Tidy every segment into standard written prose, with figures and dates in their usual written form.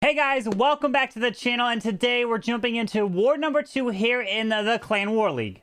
Hey guys, welcome back to the channel, and today we're jumping into war number 2 here in the Clan War League.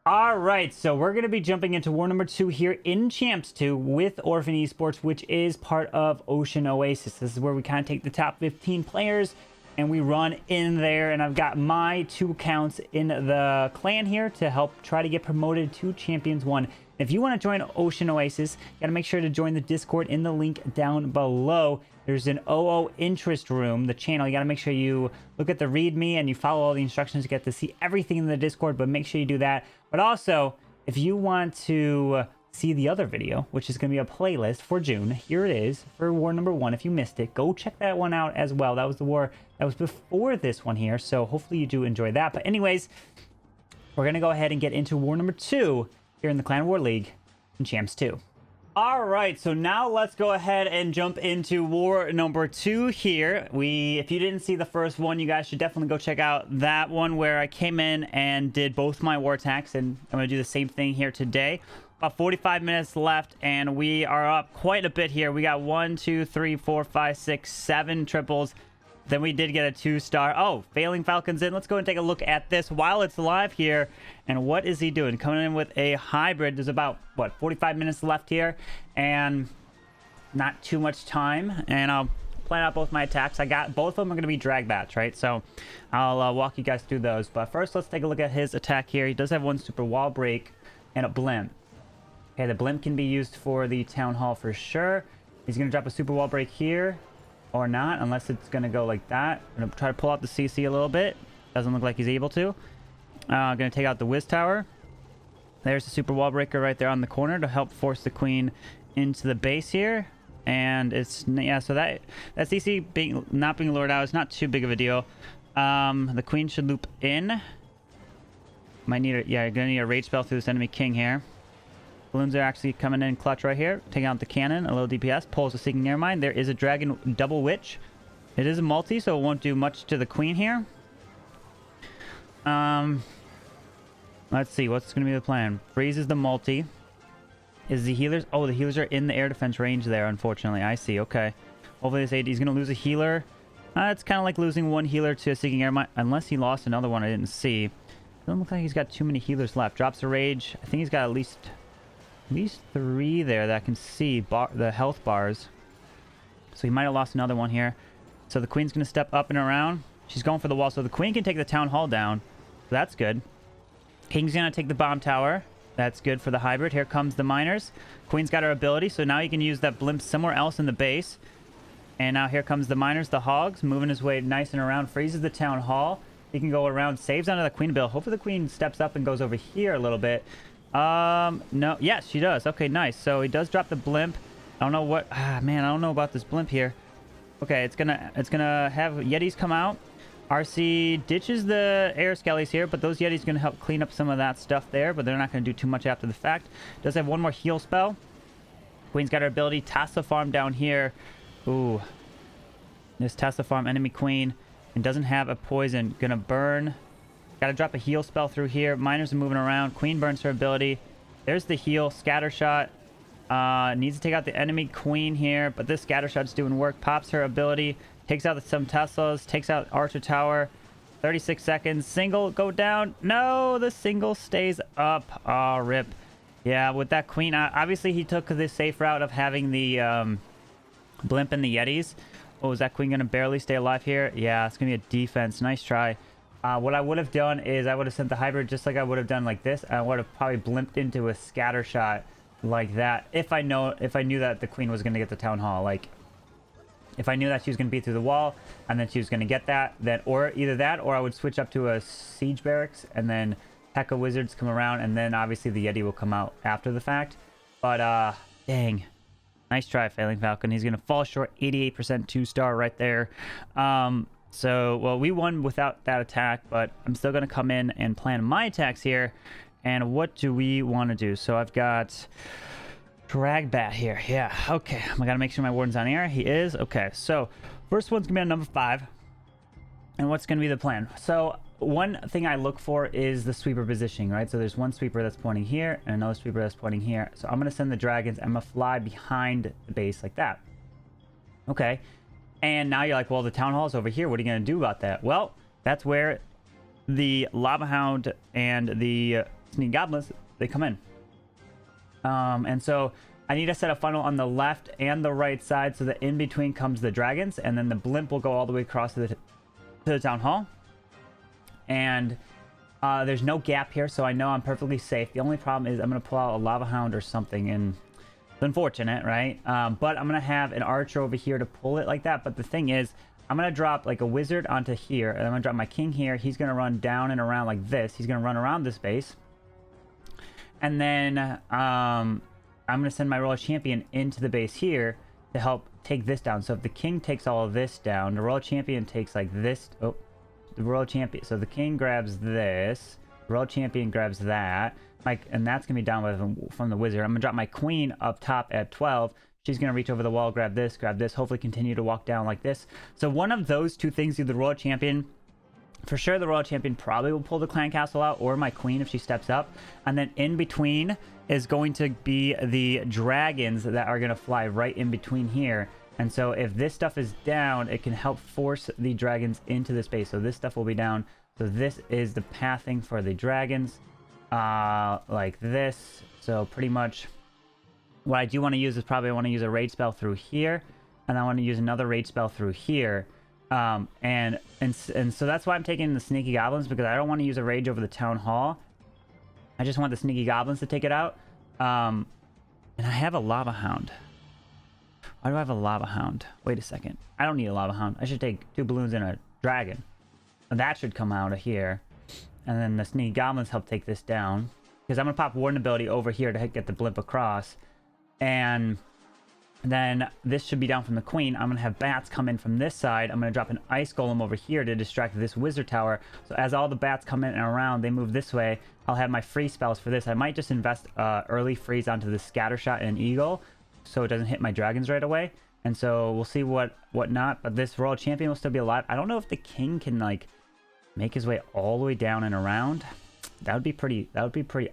Alright, so we're going to be jumping into war number 2 here in Champs 2 with Orphan Esports, which is part of Ocean Oasis. This is where we kind of take the top 15 players and we run in there, and I've got my 2 accounts in the clan here to help try to get promoted to Champions 1. If you want to join Ocean Oasis, you got to make sure to join the Discord in the link down below. There's an OO interest room, the channel. You got to make sure you look at the README and you follow all the instructions to get to see everything in the Discord, but make sure you do that. But also, if you want to see the other video, which is going to be a playlist for June, here it is for war number 1. If you missed it, go check that one out as well. That was the war that was before this one here, so hopefully you do enjoy that. But anyways, we're going to go ahead and get into war number 2 here in the Clan War League in Champs 2. All right, so now let's go ahead and jump into war number 2 here. If you didn't see the first one, you guys should definitely go check out that one where I came in and did both my war attacks, and I'm going to do the same thing here today. About 45 minutes left, and we are up quite a bit here. We got 1, 2, 3, 4, 5, 6, 7 triples. Then we did get a 2-star. Oh, Failing Falcon's in. Let's go and take a look at this while it's live here. And what is he doing? Coming in with a hybrid. There's about, what, 45 minutes left here. And not too much time. And I'll plan out both my attacks. I got both of them are going to be DragBats, right? So I'll walk you guys through those. But first, let's take a look at his attack here. He does have 1 super wall break and a blimp. Okay, the blimp can be used for the town hall for sure. He's going to drop a super wall break here. Or not, unless it's going to go like that. I'm going to try to pull out the CC a little bit. Doesn't look like he's able to. Going to take out the Wiz Tower. There's the super wall breaker right there on the corner to help force the queen into the base here. And it's, yeah, so that CC not being lured out is not too big of a deal. The queen should loop in. Might need a, yeah, you're going to need a rage spell through this enemy king here. Balloons are actually coming in clutch right here. Taking out the cannon, a little DPS, pulls the Seeking Air Mine. There is a dragon double witch. It is a multi, so it won't do much to the queen here. Let's see, what's going to be the plan? Freezes the multi. Is the healers? Oh, the healers are in the air defense range there, unfortunately. I see, okay. Hopefully this AD is going to lose a healer. It's kind of like losing 1 healer to a Seeking Air Mine, unless he lost another one I didn't see. Doesn't look like he's got too many healers left. Drops a rage. I think he's got at least 3 there that can see the health bars. So he might have lost another one here. So the queen's going to step up and around. She's going for the wall. So the queen can take the town hall down. So that's good. King's going to take the bomb tower. That's good for the hybrid. Here comes the miners. Queen's got her ability. So now he can use that blimp somewhere else in the base. And now here comes the miners, the hogs, moving his way nice and around. Freezes the town hall. He can go around, saves onto the queen bill. Hopefully the queen steps up and goes over here a little bit. No, yes, she does. Okay, nice. So he does drop the blimp. I don't know what, man, I don't know about this blimp here. Okay, it's gonna have Yetis come out. RC ditches the air skellies here, but those Yetis gonna help clean up some of that stuff there, but they're not gonna do too much after the fact. Does have 1 more heal spell. Queen's got her ability. Tassa farm down here. Ooh. This Tassa farm enemy queen, and doesn't have a poison. Gonna burn. Gotta drop a heal spell through here. Miners are moving around. Queen burns her ability. There's the heal. Scatter shot. Needs to take out the enemy queen here, but this scatter shot's doing work. Pops her ability. Takes out some Teslas. Takes out Archer Tower. 36 seconds. Single go down. No, the single stays up. Oh, rip. Yeah, with that queen, obviously he took the safe route of having the blimp and the Yetis. Oh, is that queen gonna barely stay alive here? Yeah, it's gonna be a defense. Nice try. What I would have done is I would have sent the hybrid just like I would have done like this. I would have probably blimped into a scatter shot like that if I knew that the queen was going to get the town hall. Like, if I knew that she was going to be through the wall and then she was going to get that, then or either that or I would switch up to a siege barracks and then P.E.K.K.A. wizards come around and then obviously the Yeti will come out after the fact. But dang, nice try, Failing Falcon. He's going to fall short. 88% 2-star right there. So, well, we won without that attack, but I'm still going to come in and plan my attacks here. And what do we want to do? So I've got DragBat here. Yeah, okay. I got to make sure my warden's on air. He is. Okay, so first one's going to be on number 5. And what's going to be the plan? So one thing I look for is the sweeper positioning, right? So there's one sweeper that's pointing here and another sweeper that's pointing here. So I'm going to send the dragons. I'm going to fly behind the base like that. Okay. And now you're like, well, the town hall is over here. What are you going to do about that? Well, that's where the lava hound and the sneak goblins, they come in. And so I need to set a funnel on the left and the right side so that in between comes the dragons, and then the blimp will go all the way across to the town hall. And there's no gap here, so I know I'm perfectly safe. The only problem is I'm going to pull out a lava hound or something, and it's unfortunate, right? But I'm going to have an archer over here to pull it like that. But the thing is, I'm going to drop like a wizard onto here, and I'm going to drop my king here. He's going to run down and around like this. He's going to run around this base. And then I'm going to send my royal champion into the base here to help take this down. So if the king takes all of this down, the royal champion takes like this. Oh, the royal champion. So the king grabs this. The royal champion grabs that. And that's going to be down from the wizard. I'm going to drop my queen up top at 12. She's going to reach over the wall, grab this, hopefully continue to walk down like this. So one of those two things, either the royal champion, for sure the royal champion probably will pull the clan castle out, or my queen if she steps up. And then in between is going to be the dragons that are going to fly right in between here. And so if this stuff is down, it can help force the dragons into the space. So this stuff will be down. So this is the pathing for the dragons, like this. So pretty much what I do want to use is probably I want to use a rage spell through here, and I want to use another rage spell through here. And so that's why I'm taking the sneaky goblins, because I don't want to use a rage over the town hall. I just want the sneaky goblins to take it out. And I have a lava hound. Why do I have a lava hound? Wait a second. I don't need a lava hound. I should take 2 balloons and a dragon. And that should come out of here. And then the sneaky goblins help take this down, because I'm going to pop warden ability over here to get the blimp across. And then this should be down from the queen. I'm going to have bats come in from this side. I'm going to drop an ice golem over here to distract this wizard tower. So as all the bats come in and around, they move this way. I'll have my free spells for this. I might just invest early freeze onto the scatter shot and eagle, so it doesn't hit my dragons right away. And so we'll see what not. But this royal champion will still be alive. I don't know if the king can like make his way all the way down and around. That would be pretty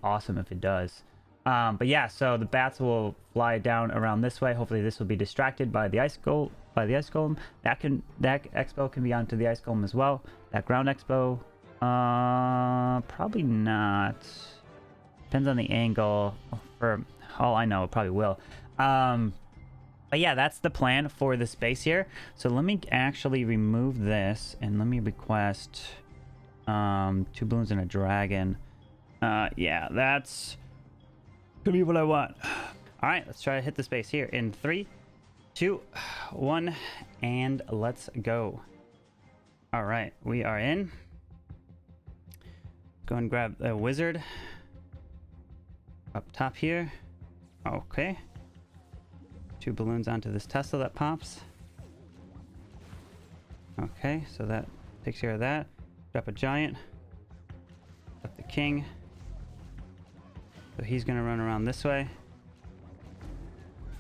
awesome if it does. But yeah, so the bats will fly down around this way. Hopefully this will be distracted by the ice golem. That expo can be onto the ice golem as well. That ground expo, probably not. Depends on the angle. For all I know, it probably will. But yeah, that's the plan for the space here. So let me actually remove this, and let me request 2 balloons and a dragon. Yeah, that's gonna be what I want. All right, let's try to hit the space here in 3, 2, 1, and let's go. All right, we are in. Go and grab the wizard up top here. Okay, 2 balloons onto this Tesla that pops. Okay, so that takes care of that. Drop a giant. Drop the king. So he's going to run around this way.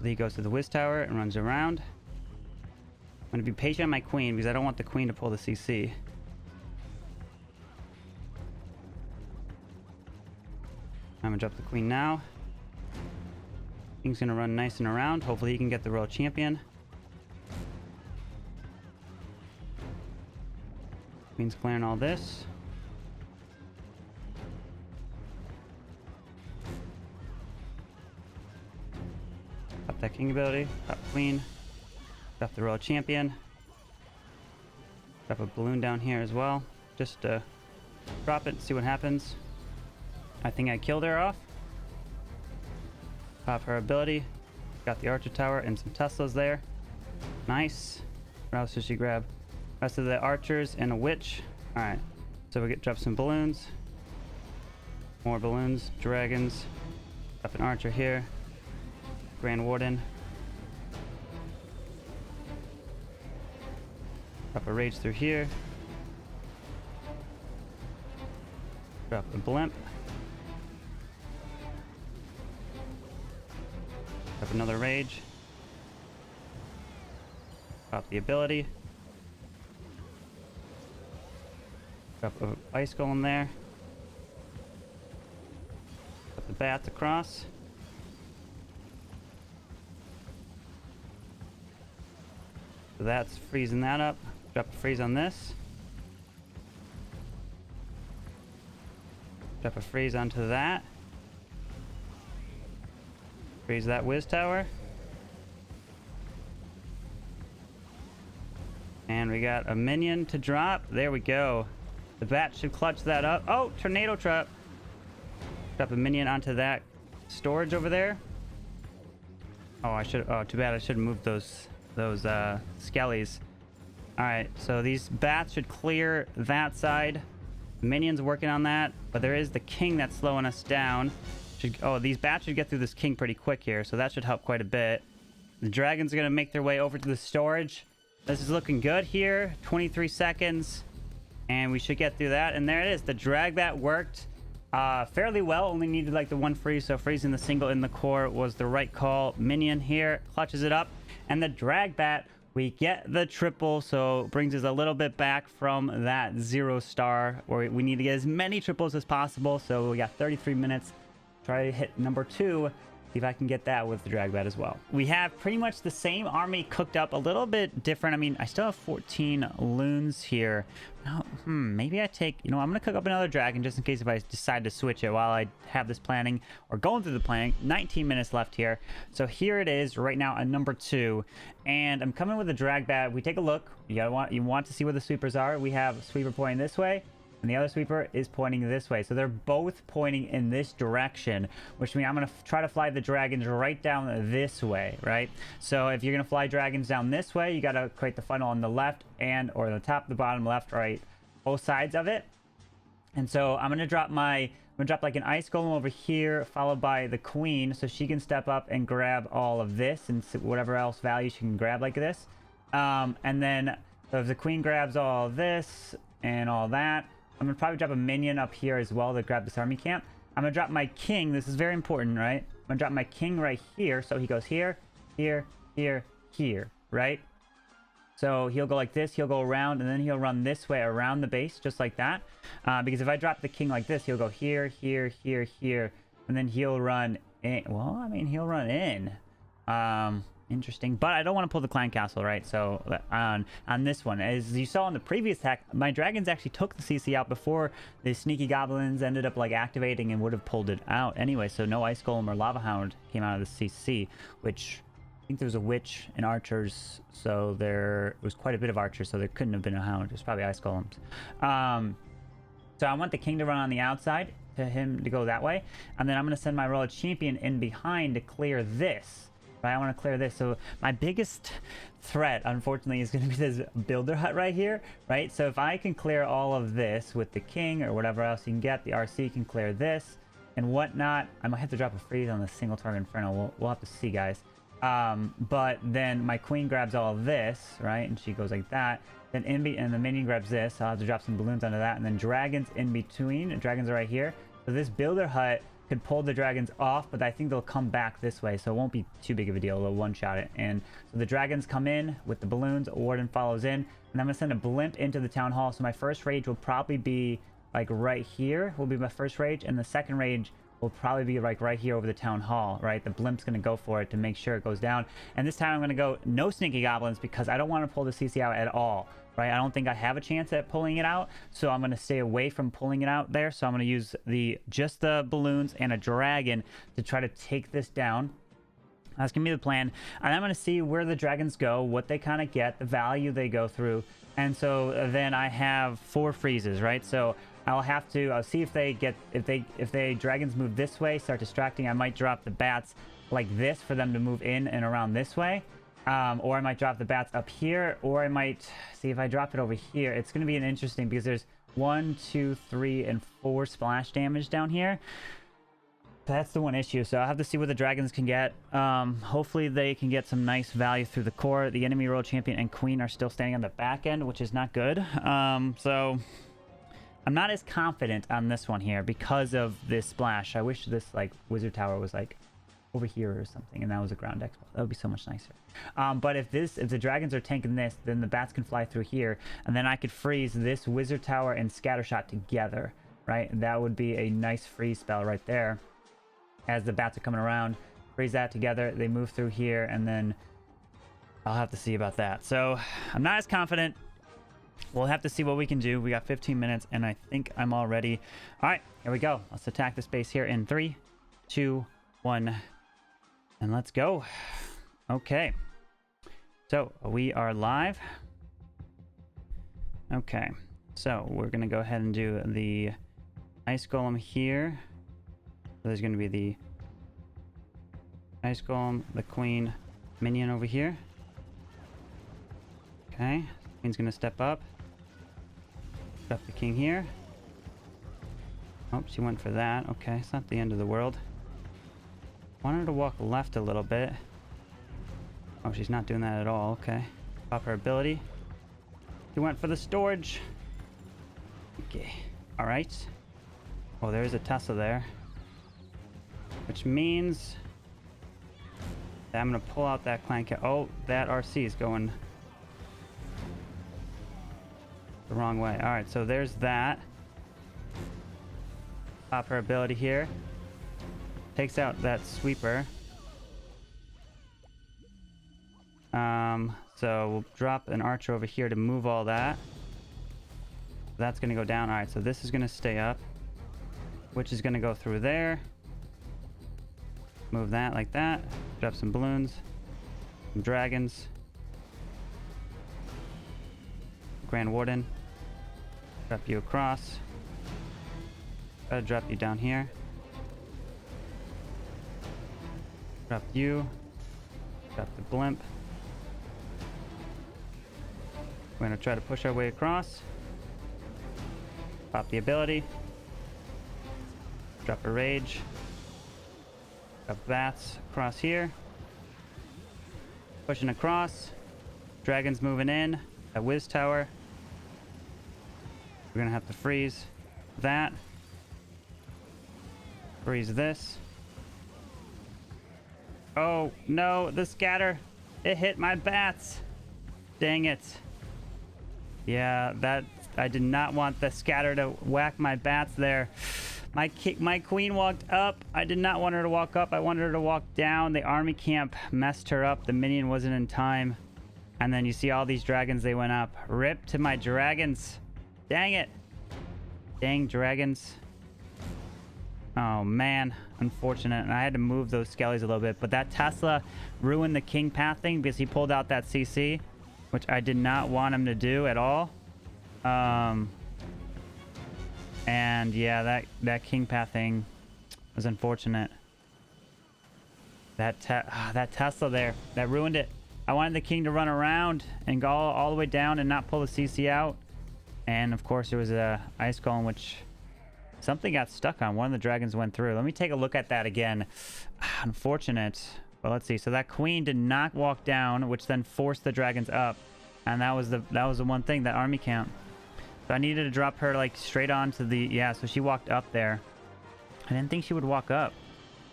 He goes to the Wiz Tower and runs around. I'm going to be patient on my queen because I don't want the queen to pull the CC. I'm going to drop the queen now. King's going to run nice and around. Hopefully he can get the royal champion. Queen's clearing all this. Pop that king ability, pop queen, drop the royal champion, drop a balloon down here as well, just drop it and see what happens. I think I killed her off. Pop her ability, got the archer tower and some Teslas there. Nice. What else did she grab? Rest of the archers and a witch. Alright, so we drop some balloons, more balloons, dragons, drop an archer here. Grand Warden. Drop a rage through here. Drop a blimp. Drop another rage. Drop the ability. Drop a ice golem there. Put the bats across. So that's freezing that up. Drop a freeze on this. Drop a freeze onto that. Freeze that whiz tower. And we got a minion to drop. There we go. The bat should clutch that up. Oh, tornado trap. Drop a minion onto that storage over there. Oh, I should. Oh, too bad. I should have moved those skellies. All right, so these bats should clear that side. Minions working on that, but there is the king that's slowing us down. Oh, these bats should get through this king pretty quick here, so that should help quite a bit. The dragons are going to make their way over to the storage. This is looking good here. 23 seconds, and we should get through that. And there it is. The DragBat worked fairly well. Only needed like the one freeze, so freezing the single in the core was the right call. Minion here clutches it up, and the DragBat, we get the triple, so brings us a little bit back from that 0 star, where we need to get as many triples as possible. So we got 33 minutes. Try to hit number 2. See if I can get that with the DragBat as well. We have pretty much the same army cooked up, a little bit different. I mean, I still have 14 loons here. Now, maybe I take, I'm going to cook up another dragon just in case if I decide to switch it while I have this planning or going through the planning. 19 minutes left here. So here it is right now at number 2. And I'm coming with the DragBat. We take a look. You want to see where the sweepers are. We have a sweeper pointing this way, and the other sweeper is pointing this way. So they're both pointing in this direction, which means I'm going to try to fly the dragons right down this way, right? So if you're going to fly dragons down this way, you got to create the funnel on the left or the top, the bottom, left, right, both sides of it. And so I'm going to drop like an ice golem over here, followed by the queen, so she can step up and grab all of this and whatever else value she can grab like this. And then so if the queen grabs all of this and all that, I'm going to probably drop a minion up here as well to grab this army camp. I'm going to drop my king. This is very important, right? I'm going to drop my king right here. So he goes here, here, here, here, right? So he'll go like this. He'll go around, and then he'll run this way around the base, just like that. Because if I drop the king like this, he'll go here, here, here, here, and then he'll run in. Well, I mean, he'll run in. Interesting, but I don't want to pull the clan castle, right? So on this one, as you saw in the previous hack, my dragons actually took the CC out before the sneaky goblins ended up like activating and would have pulled it out anyway. So no ice golem or lava hound came out of the CC, which I think there was a witch and archers, so there was quite a bit of archers, so there couldn't have been a hound. It was probably ice golems. So I want the king to run on the outside, to him to go that way, and then I'm going to send my royal champion in behind to clear this. Right, I want to clear this. So my biggest threat, unfortunately, is going to be this builder hut right here, right? So if I can clear all of this with the king or whatever else you can get, the RC can clear this and whatnot. I might have to drop a freeze on the single target inferno. We'll have to see, guys. But then my queen grabs all of this, right? And she goes like that. Then and the minion grabs this. I'll have to drop some balloons onto that. And then dragons in between. And dragons are right here. So this builder hut could pull the dragons off, but I think they'll come back this way, so it won't be too big of a deal. They'll one-shot it. And so the dragons come in with the balloons, warden follows in, and I'm going to send a blimp into the town hall. So my first rage will probably be like right here, will be my first rage, and the second rage will probably be like right here over the town hall, right? The blimp's going to go for it to make sure it goes down. And this time I'm going to go no sneaky goblins because I don't want to pull the CC out at all, right? I don't think I have a chance at pulling it out, so I'm going to stay away from pulling it out there. So I'm going to use just the balloons and a dragon to try to take this down. That's going to be the plan. And I'm going to see where the dragons go, what they kind of get, the value they go through. And so then I have 4 freezes, right? So I'll see if they dragons move this way, start distracting. I might drop the bats like this for them to move in and around this way. Or I might drop the bats up here, or I might see if I drop it over here. It's going to be an interesting because there's 1, 2, 3, and 4 splash damage down here. That's the one issue. So I'll have to see what the dragons can get. Hopefully they can get some nice value through the core. The enemy royal champion and queen are still standing on the back end, which is not good. So I'm not as confident on this one here because of this splash. I wish this like wizard tower was like over here or something, and that was a ground expo. That would be so much nicer. But if the dragons are tanking this, then the bats can fly through here, and then I could freeze this wizard tower and scattershot together, right? That would be a nice freeze spell right there. As the bats are coming around, freeze that together, they move through here, and then I'll have to see about that. So I'm not as confident. We'll have to see what we can do. We got 15 minutes, and I think I'm all ready. All right, here we go. Let's attack the space here in 3, 2, 1, and let's go. Okay. So we are live. Okay. So we're going to go ahead and do the ice golem here. So there's going to be the ice golem, the queen, minion over here. Okay. Queen's going to step up. Drop the king here. Oh, she went for that. Okay, it's not the end of the world. Want her to walk left a little bit. Oh, she's not doing that at all. Okay. Pop her ability. She went for the storage. Okay. All right. Oh, there's a Tesla there. Which means that I'm going to pull out that clan cat. Oh, that RC is going the wrong way. All right, so there's that. Pop her ability here. Takes out that sweeper. So we'll drop an archer over here to move all that. That's going to go down. All right, so this is going to stay up, which is going to go through there. Move that like that. Drop some balloons, some dragons. Grand Warden. Drop you across. Gotta drop you down here. Drop you. Drop the blimp. We're gonna try to push our way across. Pop the ability. Drop a rage. Drop bats across here. Pushing across. Dragons moving in. A whiz tower. We're gonna have to freeze that. Freeze this. Oh no, the scatter. It hit my bats. Dang it. Yeah, that I did not want the scatter to whack my bats there. My queen walked up. I did not want her to walk up. I wanted her to walk down. The army camp messed her up. The minion wasn't in time. And then you see all these dragons, they went up. Rip to my dragons. Dang it. Dang dragons. Oh, man. Unfortunate. And I had to move those skellies a little bit. But that Tesla ruined the king pathing because he pulled out that CC, which I did not want him to do at all. And yeah, that king pathing was unfortunate. That Tesla there, that ruined it. I wanted the king to run around and go all the way down and not pull the CC out. And of course there was a ice golem which something got stuck on. One of the dragons went through. Let me take a look at that again. Unfortunate. Well, let's see. So that queen did not walk down, which then forced the dragons up. And that was the one thing, that army camp. So I needed to drop her like straight onto the, yeah, so she walked up there. I didn't think she would walk up.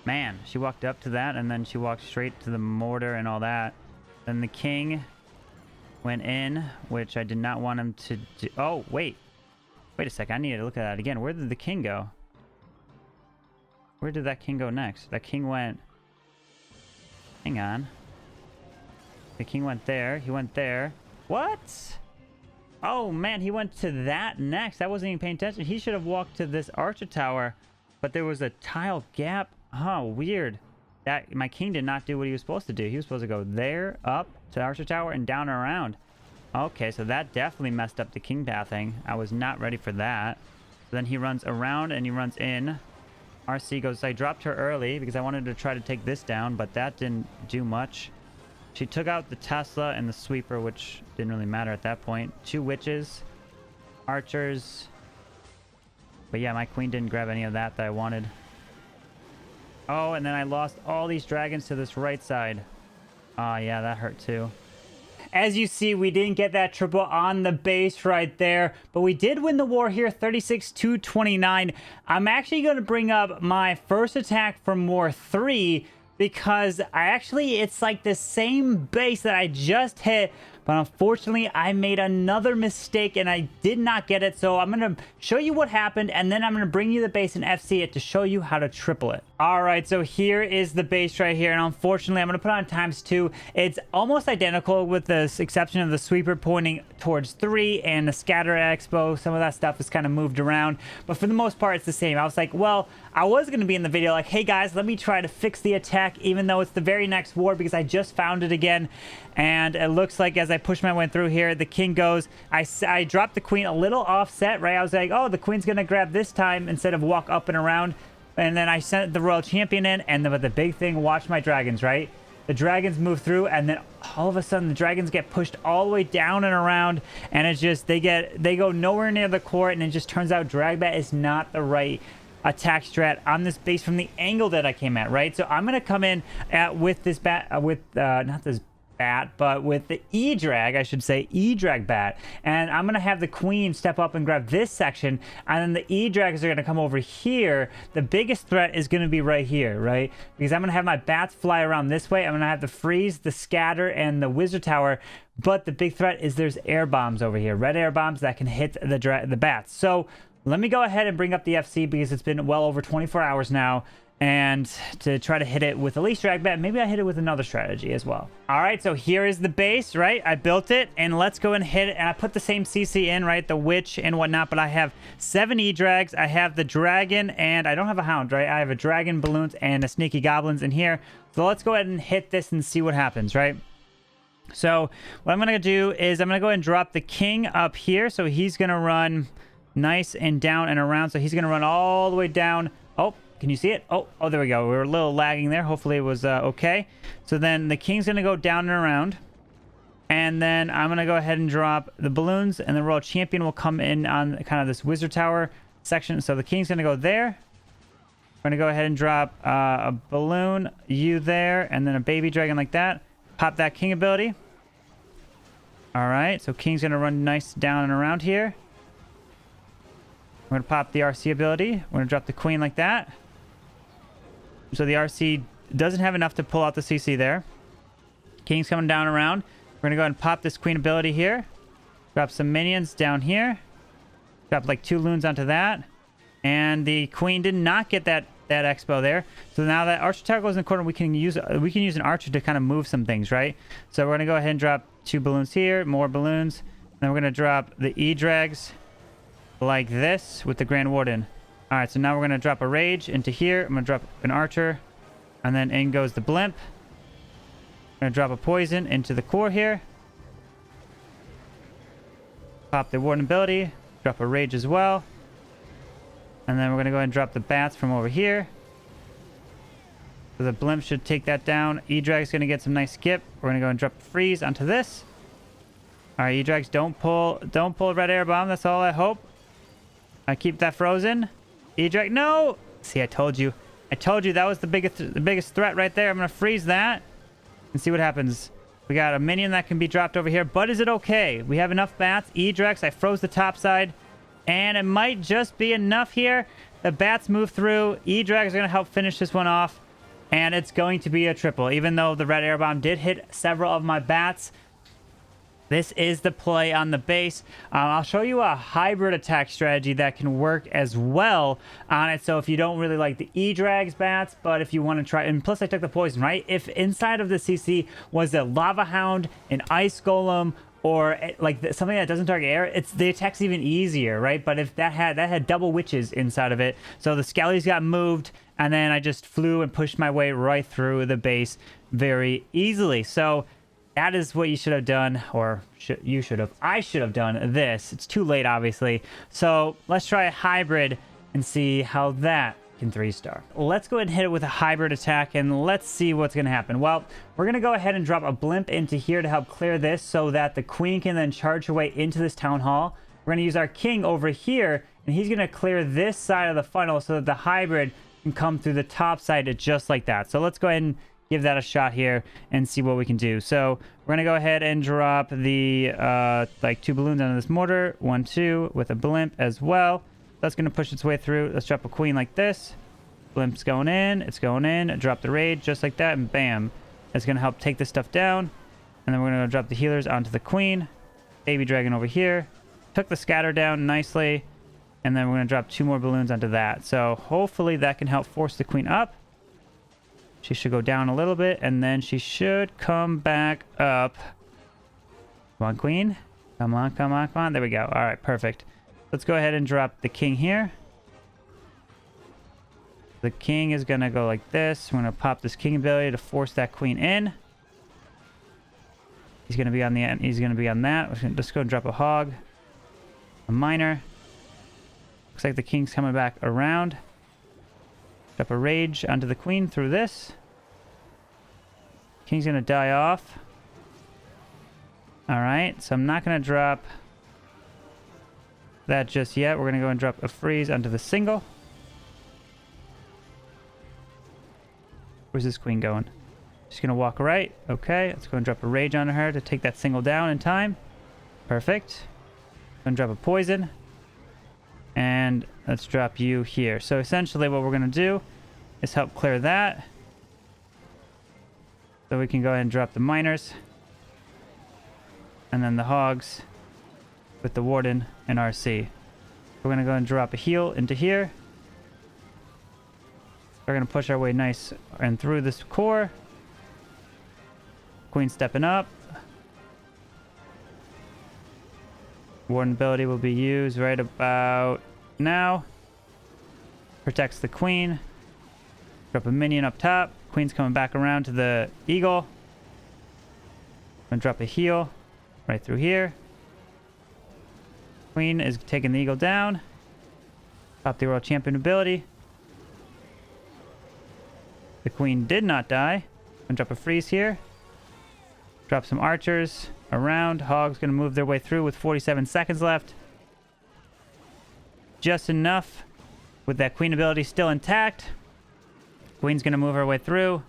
Man, she walked up to that and then she walked straight to the mortar and all that. Then the king went in, which I did not want him to do. Oh, wait. Wait a second. I need to look at that again. Where did the king go? Where did that king go next? That king went... Hang on. The king went there. He went there. What? Oh, man. He went to that next. I wasn't even paying attention. He should have walked to this archer tower, but there was a tile gap. Oh, weird. That my king did not do what he was supposed to do. He was supposed to go there, up to the archer tower, and down and around. Okay, so that definitely messed up the king pathing. I was not ready for that. So then he runs around and he runs in. RC goes, I dropped her early because I wanted to try to take this down, but that didn't do much. She took out the Tesla and the sweeper, which didn't really matter at that point. 2 witches, archers. But yeah, my queen didn't grab any of that I wanted. Oh, and then I lost all these dragons to this right side. Oh, yeah, that hurt too. As you see, we didn't get that triple on the base right there, but we did win the war here, 36-29. I'm actually going to bring up my first attack from War 3, because it's like the same base that I just hit, but unfortunately I made another mistake and I did not get it. So I'm going to show you what happened, and then I'm going to bring you the base and FC it to show you how to triple it. All right, so here is the base right here, and unfortunately I'm going to put on ×2. It's almost identical with the exception of the sweeper pointing towards 3 and the scatter expo. Some of that stuff is kind of moved around, but for the most part it's the same. I was like, well, I was going to be in the video like, hey guys, let me try to fix the attack even though it's the very next war, because I just found it again. And it looks like as I push my way through here, the king goes. I dropped the queen a little offset, right? I was like, oh, the queen's going to grab this time instead of walk up and around. And then I sent the royal champion in, and the big thing, watch my dragons, right? The dragons move through, and then all of a sudden the dragons get pushed all the way down and around, and it's just they go nowhere near the court, and it just turns out DragBat is not the right attack strat on this base from the angle that I came at, right? So I'm gonna come in with this bat not this bat, but with the E-Drag, I should say, E-DragBat, and I'm gonna have the queen step up and grab this section, and then the E-Drags are gonna come over here. The biggest threat is gonna be right here, right? Because I'm gonna have my bats fly around this way. I'm gonna have the freeze, the scatter, and the wizard tower. But the big threat is there's air bombs over here, red air bombs that can hit the bats. So let me go ahead and bring up the FC because it's been well over 24 hours now, and to try to hit it with at least DragBat. Maybe I hit it with another strategy as well. All right, so here is the base, right? I built it, and let's go and hit it. And I put the same CC in, right? The witch and whatnot, but I have 7 E-Drags. I have the dragon, and I don't have a hound, right? I have a dragon, balloons, and a sneaky goblins in here. So let's go ahead and hit this and see what happens, right? So what I'm going to do is I'm going to go ahead and drop the king up here. So he's going to run nice and down and around. So he's going to run all the way down. Oh, can you see it? Oh, there we go. We were a little lagging there. Hopefully it was okay. So then the king's going to go down and around. And then I'm going to go ahead and drop the balloons, and the royal champion will come in on kind of this wizard tower section. So the king's going to go there. We're going to go ahead and drop a balloon, you there, and then a baby dragon like that. Pop that king ability. All right, so king's going to run nice down and around here. We're going to pop the RC ability. We're going to drop the queen like that. So the RC doesn't have enough to pull out the CC there. King's coming down around. We're going to go ahead and pop this queen ability here. Drop some minions down here. Drop like 2 loons onto that. And the queen did not get that expo there. So now that archer tower goes in the corner, we can use an archer to kind of move some things, right? So we're going to go ahead and drop 2 balloons here, more balloons. Then we're going to drop the E-Drags like this with the Grand Warden. All right, so now we're going to drop a rage into here. I'm going to drop an archer, and then in goes the blimp. I'm going to drop a poison into the core here. Pop the Warden ability, drop a rage as well. And then we're going to go ahead and drop the bats from over here. So the blimp should take that down. E-Drag's going to get some nice skip. We're going to go and drop a freeze onto this. All right, E-Drags, don't pull a red air bomb. That's all I hope. I keep that frozen. E-Drag, no! See, I told you. That was the biggest threat right there. I'm going to freeze that and see what happens. We got a minion that can be dropped over here, but is it okay? We have enough bats. E-Drags, I froze the top side, and it might just be enough here. The bats move through. E-Drags are going to help finish this one off, and it's going to be a triple. Even though the red air bomb did hit several of my bats, this is the play on the base. I'll show you a hybrid attack strategy that can work as well on it. So if you don't really like the E-Drags bats, but if you want to try, and plus I took the poison, right? If inside of the CC was a lava hound, an ice golem, or like something that doesn't target air, the attack's even easier, right? But if that had double witches inside of it, so the skellies got moved, and then I just flew and pushed my way right through the base very easily. So that is what you should have done, or I should have done this. It's too late, obviously. So let's try a hybrid and see how that can 3-star. Let's go ahead and hit it with a hybrid attack, and let's see what's going to happen. Well, we're going to go ahead and drop a blimp into here to help clear this so that the queen can then charge her way into this town hall. We're going to use our king over here, and he's going to clear this side of the funnel so that the hybrid can come through the top side just like that. So let's go ahead and give that a shot here and see what we can do. So we're gonna go ahead and drop the like 2 balloons onto this mortar, 1 2 with a blimp as well. That's gonna push its way through. Let's drop a queen like this. Blimp's going in. It's going in. Drop the raid just like that, and bam. It's going to help take this stuff down. And then we're going to drop the healers onto the queen. Baby dragon over here. Took the scatter down nicely. And then we're going to drop 2 more balloons onto that. So hopefully that can help force the queen up. She should go down a little bit, and then she should come back up. Come on, queen. Come on, come on, come on. There we go. All right, perfect. Let's go ahead and drop the king here. The king is going to go like this. We're going to pop this king ability to force that queen in. He's going to be on the end. He's going to be on that. We're going to just go and drop a hog. A miner. Looks like the king's coming back around. Drop a rage onto the queen through this. King's going to die off. Alright, so I'm not going to drop that just yet. We're going to go and drop a freeze onto the single. Where's this queen going? She's going to walk right. Okay, let's go and drop a rage on her to take that single down in time. Perfect. Going to drop a poison. And let's drop you here. So essentially what we're going to do is help clear that. So we can go ahead and drop the miners. And then the hogs with the warden and RC. We're going to go and drop a heal into here. We're going to push our way nice and through this core. Queen stepping up. Warden ability will be used right about now. Protects the queen. Drop a minion up top. Queen's coming back around to the eagle. Gonna drop a heal right through here. Queen is taking the eagle down. Pop the world champion ability. The queen did not die. Gonna drop a freeze here. Drop some archers around. Hog's gonna move their way through with 47 seconds left. Just enough with that queen ability still intact. Queen's gonna move her way through.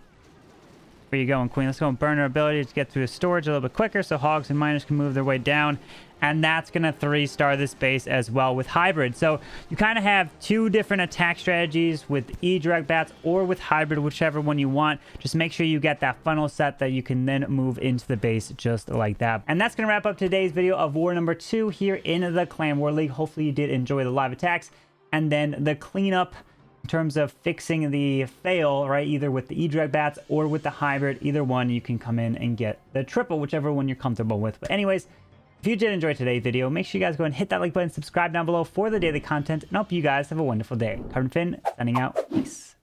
Where you going, queen? Let's go and burn her ability to get through the storage a little bit quicker so hogs and miners can move their way down. And that's going to 3-star this base as well with hybrid. So you kind of have 2 different attack strategies with DragBats or with hybrid, whichever one you want. Just make sure you get that funnel set that you can then move into the base just like that. And that's going to wrap up today's video of war number 2 here in the Clan War League. Hopefully you did enjoy the live attacks and then the cleanup in terms of fixing the fail, right? Either with the DragBats or with the hybrid, either one, you can come in and get the triple, whichever one you're comfortable with. But anyways, if you did enjoy today's video, make sure you guys go and hit that like button, subscribe down below for the daily content, and I hope you guys have a wonderful day. Carbonfin, signing out. Peace.